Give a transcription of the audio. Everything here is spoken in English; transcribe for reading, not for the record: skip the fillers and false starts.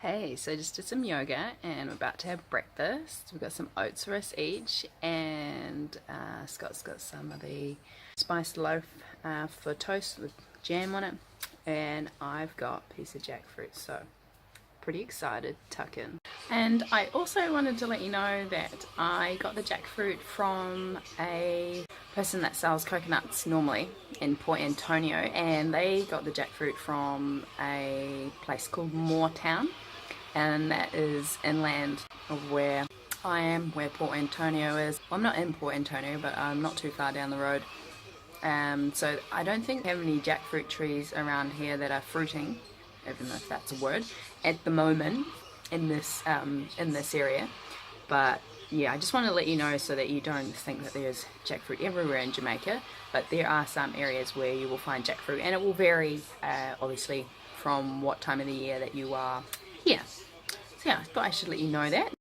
Hey, so just did some yoga and we're about to have breakfast. We've got some oats for us each, and Scott's got some of the spiced loaf for toast with jam on it, and I've got a piece of jackfruit, so pretty excited to tuck in. And I also wanted to let you know that I got the jackfruit from a person that sells coconuts normally in Port Antonio, and they got the jackfruit from a place called Moortown, and that is inland of where I am, where Port Antonio is. Well, I'm not in Port Antonio, but I'm not too far down the road. So I don't think we have any jackfruit trees around here that are fruiting, even if that's a word, at the moment in this area. But yeah, I just want to let you know so that you don't think that there's jackfruit everywhere in Jamaica, but there are some areas where you will find jackfruit, and it will vary obviously from what time of the year that you are here. So yeah, I thought I should let you know that.